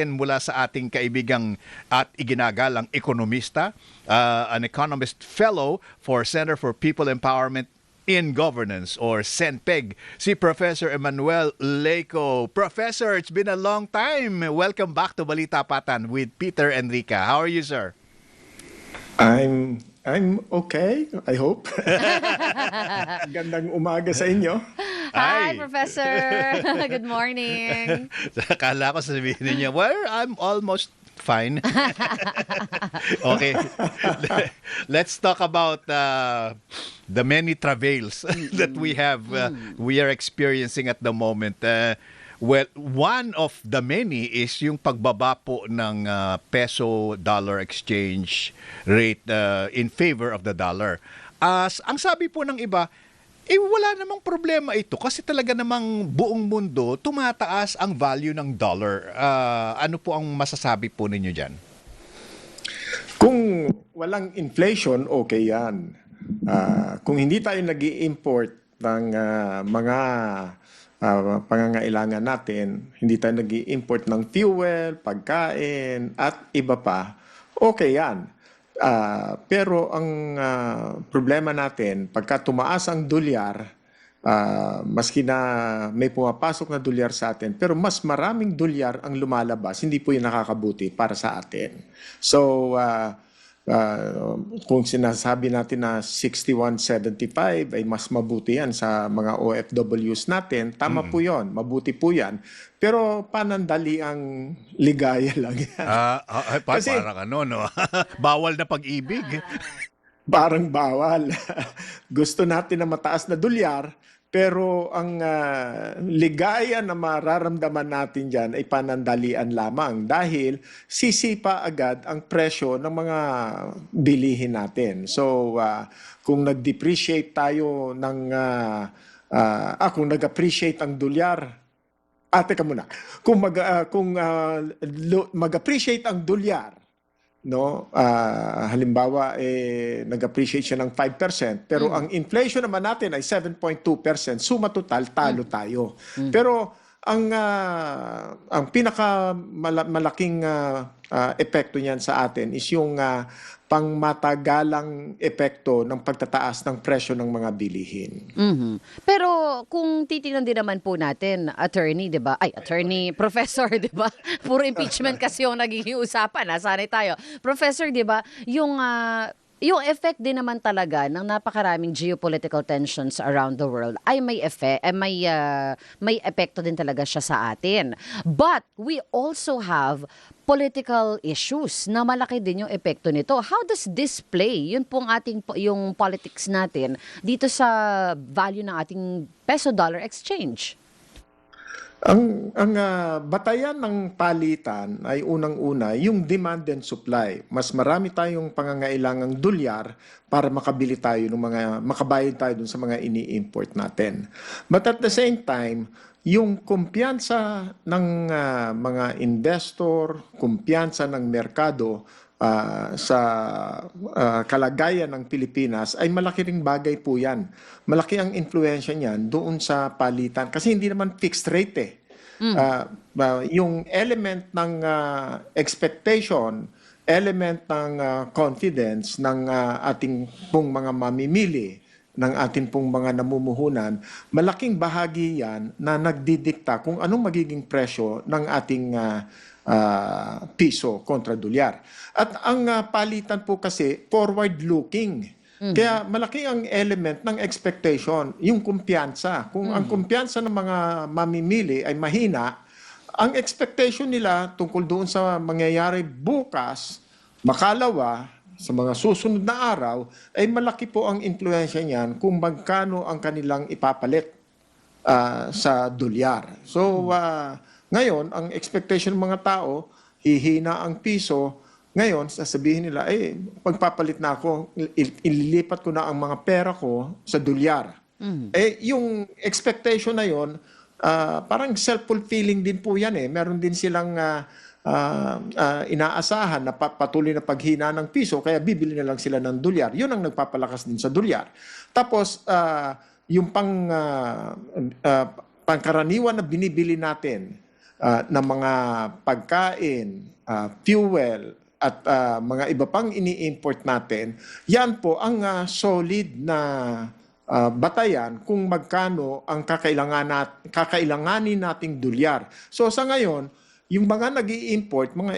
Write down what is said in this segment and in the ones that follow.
mula sa ating kaibigang at iginagalang ekonomista, an economist fellow for Center for People Empowerment in Governance or CENPEG, si Professor Emmanuel Leyco. Professor, it's been a long time. Welcome back to Balita Patan with Peter Enrica. How are you, sir? I'm okay, I hope. Gandang umaga sa inyo. Ay. Hi, Professor. Good morning. Akala ko sabihin niya, well, I'm almost fine. Okay. Let's talk about the many travails that we are experiencing at the moment. Well, one of the many is yung pagbaba po ng peso-dollar exchange rate in favor of the dollar. Ang sabi po ng iba, wala namang problema ito kasi talaga namang buong mundo tumataas ang value ng dollar. Ano po ang masasabi po ninyo dyan? Kung walang inflation, okay yan. Kung hindi tayo nag-i-import ng mga pangangailangan natin, hindi tayo nag-i-import ng fuel, pagkain, at iba pa, okay yan. Pero ang problema natin, pagka tumaas ang dolyar, maski na may pumapasok na dolyar sa atin, pero mas maraming dolyar ang lumalabas, hindi po yung nakakabuti para sa atin. So, kung sinasabi natin na 61.75 ay mas mabuti yan sa mga OFWs natin, tama po yon, mabuti po yan. Pero panandali ang ligaya lang yan. Kasi, parang ano, no? Bawal na pag-ibig. Parang bawal. Gusto natin na mataas na dolyar, pero ang ligaya na mararamdaman natin dyan ay panandalian lamang dahil sisipa agad ang presyo ng mga bilihin natin. So, kung nag-depreciate tayo kung nag-appreciate ang dolyar, teka muna. Kung mag-appreciate ang dolyar, no, halimbawa nag-appreciate siya ng 5%, pero ang inflation naman natin ay 7.2%, suma total talo tayo. Pero ang pinakamalaking epekto niyan sa atin is yung pangmatagalang epekto ng pagtataas ng presyo ng mga bilihin. Pero kung titingnan din naman po natin, attorney, 'di ba? Ay, attorney, professor, 'di ba? Puro impeachment kasi yung nagiging usapan, sanay tayo. Professor, 'di ba? Yung effect din naman talaga ng napakaraming geopolitical tensions around the world ay may epekto din talaga siya sa atin. But we also have political issues na malaki din yung epekto nito. How does this play? Yun pong yung politics natin dito sa value ng ating peso-dollar exchange. Ang batayan ng palitan ay unang-una yung demand and supply. Mas marami tayong pangangailangang dolyar para makabili tayo makabayad tayo dun sa mga ini-import natin. But at the same time, yung kumpiyansa ng mga investor, kumpiyansa ng merkado sa kalagayan ng Pilipinas ay malaki ring bagay po yan. Malaki ang influensya niyan doon sa palitan kasi hindi naman fixed rate eh. Yung element ng expectation, element ng confidence ng ating pong mga mamimili, ng ating pong mga namumuhunan, malaking bahagi yan na nagdidikta kung anong magiging presyo ng ating piso kontra dolyar. At ang palitan po kasi forward-looking. Kaya malaki ang element ng expectation, yung kumpiyansa. Kung ang kumpiyansa ng mga mamimili ay mahina, ang expectation nila tungkol doon sa mangyayari bukas, makalawa, sa mga susunod na araw, ay malaki po ang impluensya niyan kung magkano ang kanilang ipapalit sa dolyar. So, ngayon, ang expectation ng mga tao, hihina ang piso. Ngayon, sasabihin nila, pagpapalit na ako, ililipat ko na ang mga pera ko sa dolyar. Yung expectation na yon, parang self-fulfilling din po yan eh. Meron din silang inaasahan na patuloy na paghina ng piso, kaya bibili na lang sila ng dolyar. Yun ang nagpapalakas din sa dolyar. Tapos, yung pangkaraniwan na binibili natin na mga pagkain, fuel, at mga iba pang ini-import natin, yan po ang solid na batayan kung magkano ang kakailanganin nating dolyar. So sa ngayon, yung mga nag-i-import, mga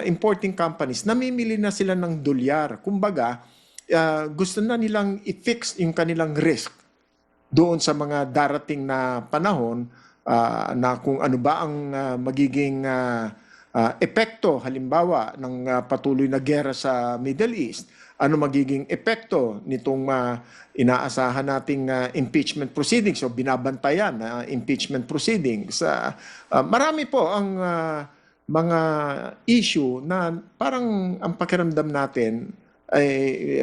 importing companies, namimili na sila ng dolyar. Kumbaga, gusto na nilang i-fix yung kanilang risk doon sa mga darating na panahon na kung ano ba ang magiging epekto halimbawa ng patuloy na giyera sa Middle East, ano magiging epekto nitong inaasahan nating impeachment proceedings o binabantayan na impeachment proceedings. Marami po ang mga issue na parang ang pakiramdam natin ay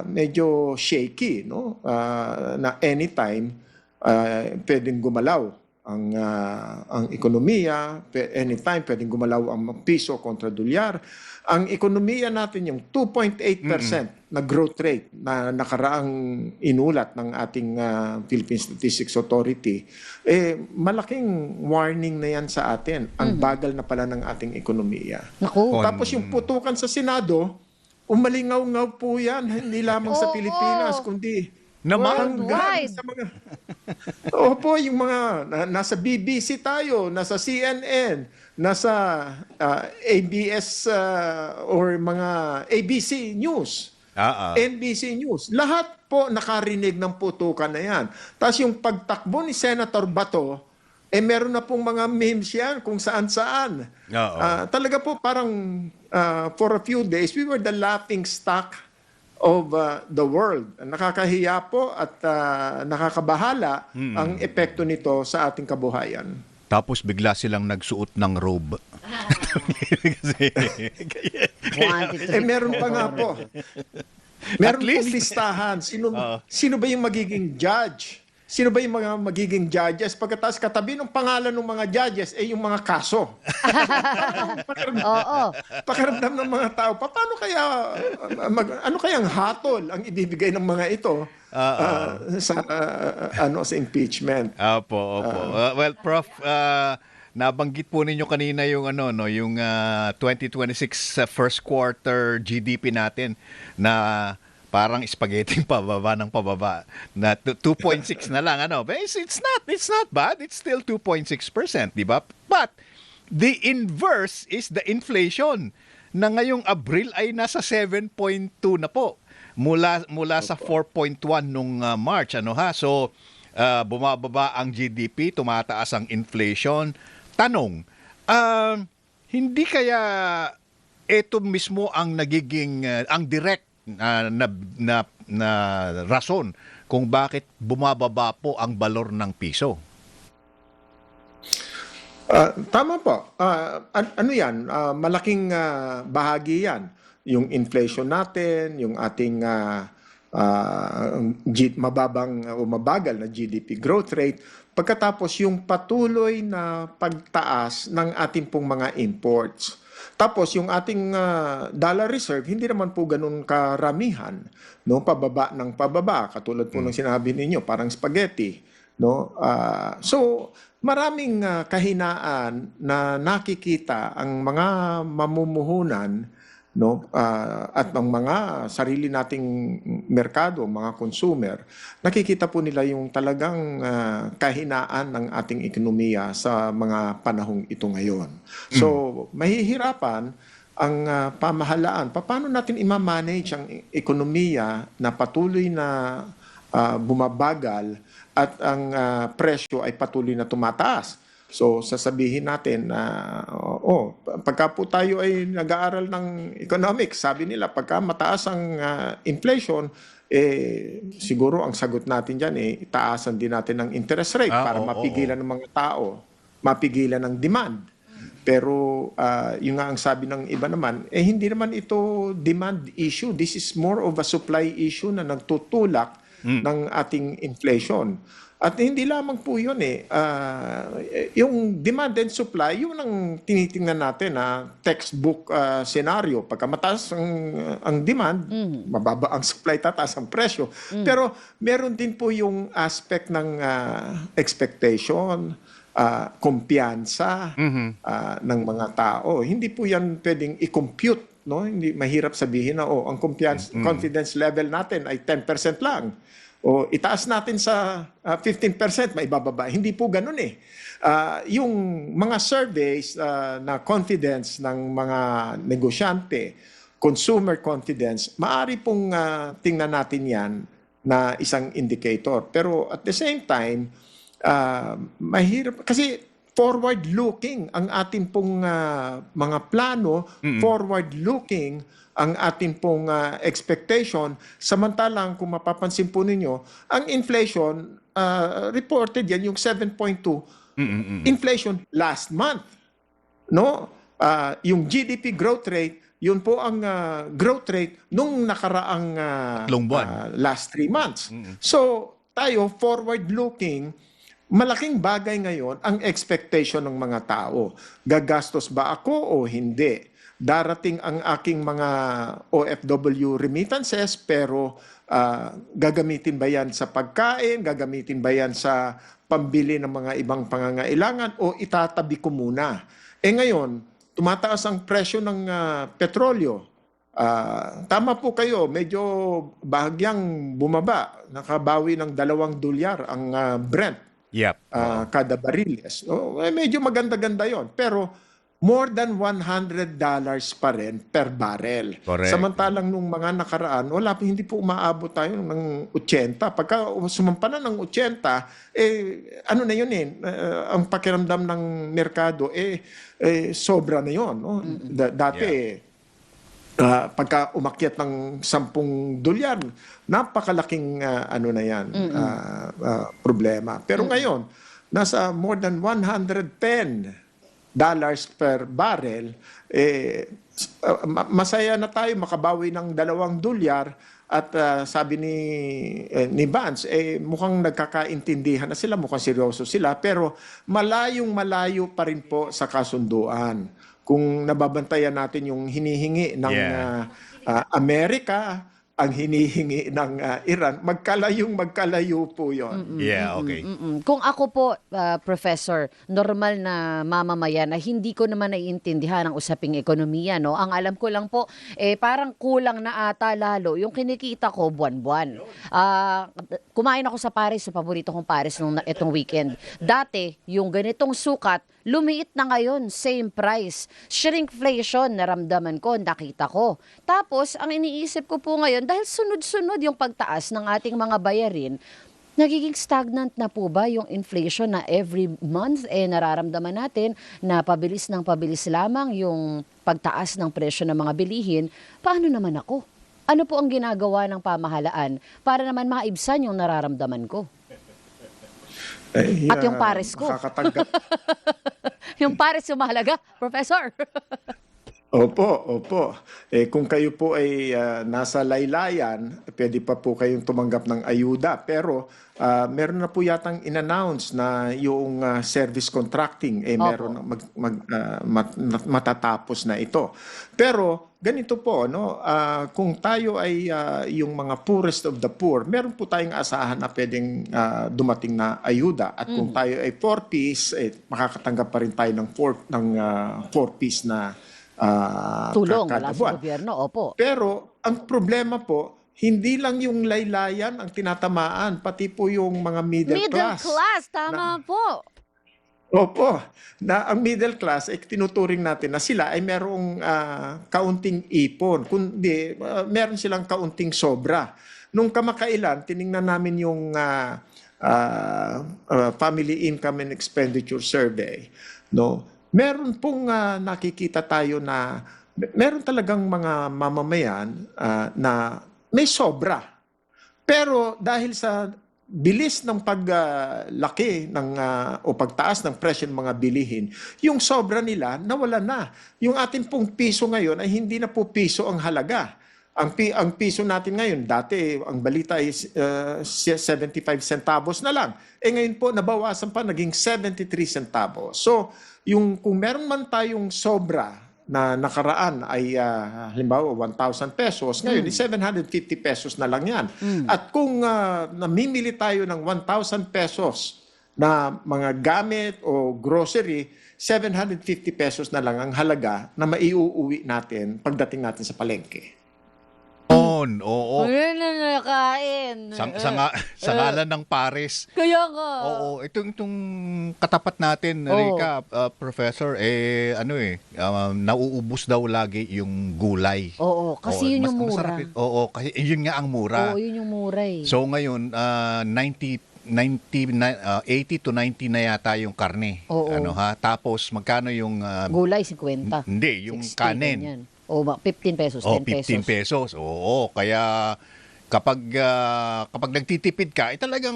medyo shaky, no? Na anytime pwedeng gumalaw ang ekonomiya, anytime pwedeng gumalaw ang piso kontra dolyar. Ang ekonomiya natin yung 2.8% na growth rate na nakaraang inulat ng ating Philippine Statistics Authority, malaking warning na yan sa atin. Ang bagal na pala ng ating ekonomiya. Naku. Tapos yung putukan sa Senado, umalingaw-ngaw po yan, hindi lamang sa Pilipinas, kundi Worldwide. sa mga Opo, yung mga nasa BBC tayo, nasa CNN, nasa ABS or mga ABC News, NBC News. Lahat po nakarinig ng putukan na yan. Tapos yung pagtakbo ni Senator Bato, meron na pong mga memes yan kung saan-saan. Talaga po parang for a few days, we were the laughing stock of the world. Nakakahiya po at nakakabahala ang epekto nito sa ating kabuhayan. Tapos bigla silang nagsuot ng robe. Meron pa nga po. Meron At least. pong listahan. Sino ba yung magiging judge? Sino ba yung mga magiging judges? Pagkatapos katabi ng pangalan ng mga judges, yung mga kaso. Pakiramdam ng mga tao, paano kaya, ano kayang hatol ang ibibigay ng mga ito sa impeachment? Opo. Well, Prof, nabanggit po ninyo kanina yung yung 2026 first quarter GDP natin na parang spaghetti pababa ng pababa na 2.6 na lang But it's not bad. It's still 2.6%, di ba? But the inverse is the inflation na ngayong Abril ay nasa 7.2 na po mula sa 4.1 nung March So bumababa ang GDP, tumataas ang inflation. Tanong, hindi kaya ito mismo ang nagiging ang direct na rason kung bakit bumababa po ang balor ng piso? Tama po. Ano yan? Malaking bahagi yan. Yung inflation natin, yung ating mababang o mabagal na GDP growth rate, pagkatapos yung patuloy na pagtaas ng ating pong mga imports. Tapos yung ating dollar reserve, hindi naman po ganun karamihan, no? Pababa ng pababa, katulad po ng sinabi ninyo, parang spaghetti, no? So maraming kahinaan na nakikita ang mga mamumuhunan, no? At ang mga sarili nating merkado, mga consumer, nakikita po nila yung talagang kahinaan ng ating ekonomiya sa mga panahong ito ngayon. So, mahihirapan ang pamahalaan. Paano natin i-manage ang ekonomiya na patuloy na bumabagal at ang presyo ay patuloy na tumataas? So sasabihin natin na pagka po tayo ay nag-aaral ng economics, sabi nila pagka mataas ang inflation, siguro ang sagot natin diyan itaasan din natin ng interest rate para mapigilan ng mga tao, mapigilan ng demand. Pero yung nga ang sabi ng iba naman, hindi naman ito demand issue. This is more of a supply issue na nagtutulak ng ating inflation. At hindi lamang po yun yung demand and supply, yun ang tinitingnan natin na textbook scenario. Pagka mataas ang demand, mababa ang supply, tataas ang presyo. Pero meron din po yung aspect ng expectation, kumpiyansa ng mga tao. Hindi po yan pwedeng i-compute, no? Hindi mahirap sabihin na ang confidence level natin ay 10% lang. O itaas natin sa 15%, may bababa. Hindi po ganun eh. Yung mga surveys na confidence ng mga negosyante, consumer confidence, maaari pong tingnan natin yan na isang indicator. Pero at the same time, mahirap kasi forward-looking ang ating pong mga plano, forward-looking ang ating pong expectation. Samantalang kung mapapansin po ninyo, ang inflation, reported yan yung 7.2 inflation last month. No? Yung GDP growth rate, yun po ang growth rate nung nakaraang Tatlong buwan. last 3 months. So, tayo forward-looking, malaking bagay ngayon ang expectation ng mga tao. Gagastos ba ako o hindi? Darating ang aking mga OFW remittances pero gagamitin ba yan sa pagkain? Gagamitin ba yan sa pambili ng mga ibang pangangailangan o itatabi ko muna? Ngayon, tumataas ang presyo ng petrolyo. Tama po kayo, medyo bahagyang bumaba. Nakabawi ng $2 ang Brent. Yep. Kada bariles. Medyo maganda-ganda yon. Pero more than $100 pa rin per barrel. Correct. Samantalang nung mga nakaraan, hindi po umaabot tayo ng 80. Pagka sumampa na ng 80, ano na yun ang pakiramdam ng merkado, sobra na yun. No? Dati, pagka umakyat ng $10, napakalaking ano na yan, problema. Pero ngayon, nasa more than $110 per barrel, masaya na tayo makabawi ng $2 at sabi ni Vance, mukhang nagkakaintindihan na sila, mukhang seryoso sila, pero malayo pa rin po sa kasunduan. Kung nababantayan natin yung hinihingi ng Amerika, ang hinihingi ng Iran, magkalayo po yun. Yeah, okay. Kung ako po, Professor, normal na mamamayan na hindi ko naman naiintindihan ang usaping ekonomiya, no? Ang alam ko lang po, parang kulang na ata lalo yung kinikita ko buwan-buwan. Kumain ako sa Paris, so paborito kong Paris nung itong weekend. Dati, yung ganitong sukat, lumiit na ngayon, same price. Shrinkflation, naramdaman ko, nakita ko. Tapos, ang iniisip ko po ngayon, dahil sunod-sunod yung pagtaas ng ating mga bayarin, nagiging stagnant na po ba yung inflation na every month nararamdaman natin na pabilis ng pabilis lamang yung pagtaas ng presyo ng mga bilihin? Paano naman ako? Ano po ang ginagawa ng pamahalaan para naman maibsan yung nararamdaman ko? At yung pares ko. Makakatanggap. Yung pares yung mahalaga, Professor. Opo. Kung kayo po ay nasa laylayan, pwede pa po kayong tumanggap ng ayuda. Pero meron na po yatang in-announce na yung service contracting, meron matatapos na ito. Pero ganito po, no? Kung tayo ay yung mga poorest of the poor, meron po tayong asahan na pwedeng dumating na ayuda. At kung tayo ay 4-piece, makakatanggap pa rin tayo ng 4-piece na tulong kada mula sa buwan. gobyerno, opo. Pero ang problema po, hindi lang yung laylayan ang tinatamaan, pati po yung mga middle class. Middle class, tama po. Opo, na ang middle class ay tinuturing natin na sila ay merong kaunting ipon, kundi meron silang kaunting sobra. Nung kamakailan, tiningnan namin yung Family Income and Expenditure Survey, no? Meron pong nakikita tayo na meron talagang mga mamamayan na may sobra. Pero dahil sa bilis ng paglaki o pagtaas ng presyo ng mga bilihin, yung sobra nila nawala na. Yung ating pong piso ngayon ay hindi na po piso ang halaga. Ang piso natin ngayon, dati ang balita ay 75 centavos na lang. Ngayon po, nabawasan pa, naging 73 centavos. So, kung meron man tayong sobra na nakaraan ay halimbawa 1,000 pesos, ngayon 750 pesos na lang yan. At kung namimili tayo ng 1,000 pesos na mga gamit o grocery, 750 pesos na lang ang halaga na maiuuwi natin pagdating natin sa palengke. Oo. Ayun na nakain. Sa ngalan ng pares. Kaya nga. Oo, itong katapat natin, Rika, Professor, nauubos daw lagi yung gulay. Oo, kasi yun yung mura. Masarap oo, kasi yun nga ang mura. Oo, yun yung mura eh. So ngayon, 80 to 90 na yata yung karne. Oo. Tapos magkano yung Gulay, 50. hindi, yung 60, kanin. ganyan. O, 15 pesos, 10 15 pesos. Oo, kaya kapag nagtitipid ka, talagang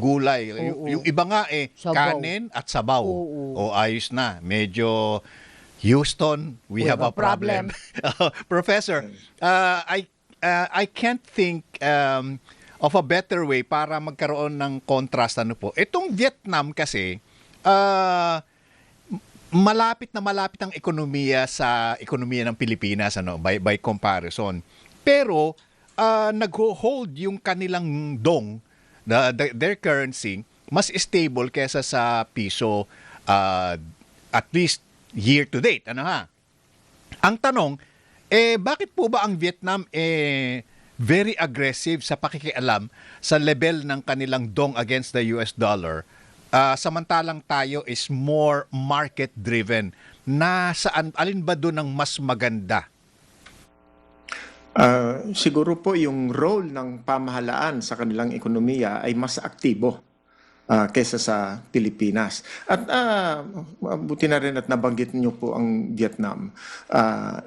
gulay. Oo. Yung iba nga Sabaw. kanin at sabaw. Oo. O ayos na. Medyo Houston, we have a problem. Professor, I can't think of a better way para magkaroon ng contrast Itong Vietnam kasi malapit ang ekonomiya sa ekonomiya ng Pilipinas by comparison. Pero nag-hold yung kanilang dong, their currency mas stable kesa sa piso at least year to date. Ang tanong bakit po ba ang Vietnam very aggressive sa pakikialam sa level ng kanilang dong against the US dollar? Samantalang tayo is more market-driven. Alin ba doon ang mas maganda? Siguro po yung role ng pamahalaan sa kanilang ekonomiya ay mas aktibo kaysa sa Pilipinas. At buti na rin at nabanggit niyo po ang Vietnam.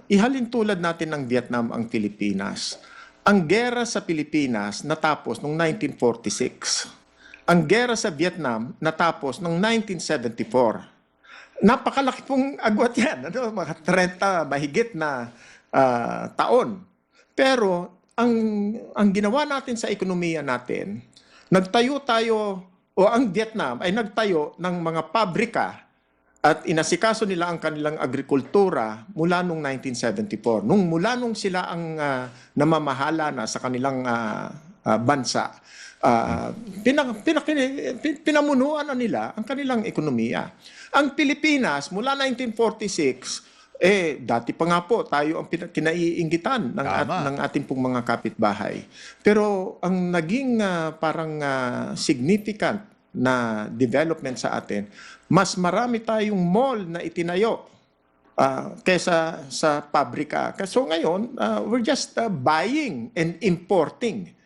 Ihalin tulad natin ng Vietnam ang Pilipinas. Ang gera sa Pilipinas natapos noong 1946. Ang gera sa Vietnam natapos noong 1974. Napakalaki pong agwat yan. Mga 30 mahigit na taon. Pero ang ginawa natin sa ekonomiya natin, nagtayo tayo, o ang Vietnam ay nagtayo ng mga pabrika at inasikaso nila ang kanilang agrikultura mula noong 1974. Mula nung sila ang namamahala na sa kanilang bansa. Pinamunuan na nila ang kanilang ekonomiya. Ang Pilipinas, mula 1946, dati pa nga po tayo ang kinaiinggitan ng ating pong mga kapitbahay. Pero ang naging parang significant na development sa atin, mas marami tayong mall na itinayo kaysa sa pabrika. So ngayon, we're just buying and importing.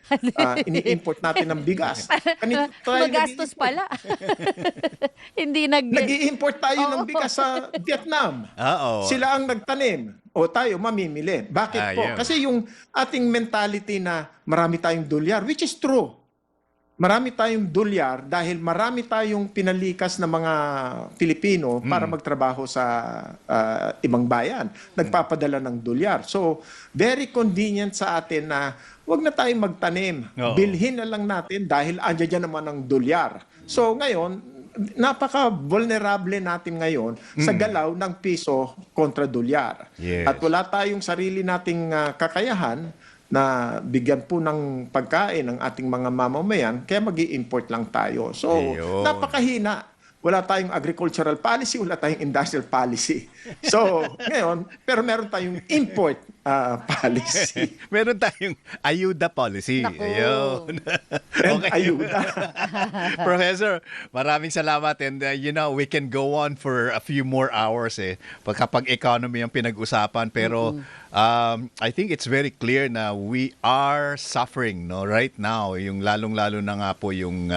Ini-import natin ng bigas. Magastos pala. Hindi nag-i-import tayo ng bigas sa Vietnam. Sila ang nagtanim. O tayo mamimili. Bakit po? Kasi yung ating mentality na marami tayong dolyar, which is true. Marami tayong dolyar dahil marami tayong pinalikas na mga Pilipino para magtrabaho sa ibang bayan. Nagpapadala ng dolyar. So, very convenient sa atin na wag na tayong magtanim. Bilhin na lang natin dahil andyan naman ang dolyar. So, ngayon, napaka-vulnerable natin ngayon sa galaw ng piso kontra dolyar. Yes. At wala tayong sarili nating kakayahan na bigyan po ng pagkain ng ating mga mamamayan, kaya mag-i-import lang tayo. So, napakahina. Wala tayong agricultural policy, wala tayong industrial policy. So, ngayon, pero meron tayong import policy. Meron tayong ayuda policy. Naku. Ayun. And ayuda. Professor, maraming salamat and we can go on for a few more hours kapag economy ang pinag-usapan pero I think it's very clear na we are suffering right now yung lalong-lalo na nga po yung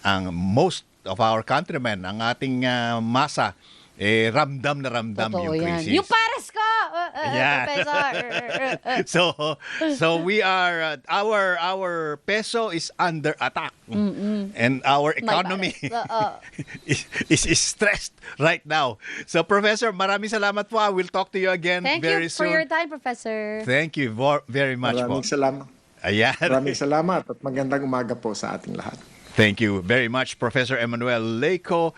ang most of our countrymen, ang ating masa ramdam na ramdam Totoo yung yan. crisis. Yung pares ko, Professor. So we are our peso is under attack and our economy is stressed right now. So Professor, maraming salamat po. We'll talk to you again Thank very you for soon. your time, Professor. Thank you very much po. Maraming salamat. Ayan. Maraming salamat at magandang umaga po sa ating lahat. Thank you very much, Professor Emmanuel Leyco,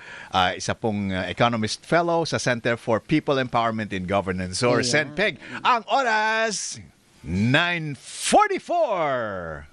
isa pong Economist Fellow sa Center for People Empowerment in Governance or CENPEG. Ang oras, 9:44.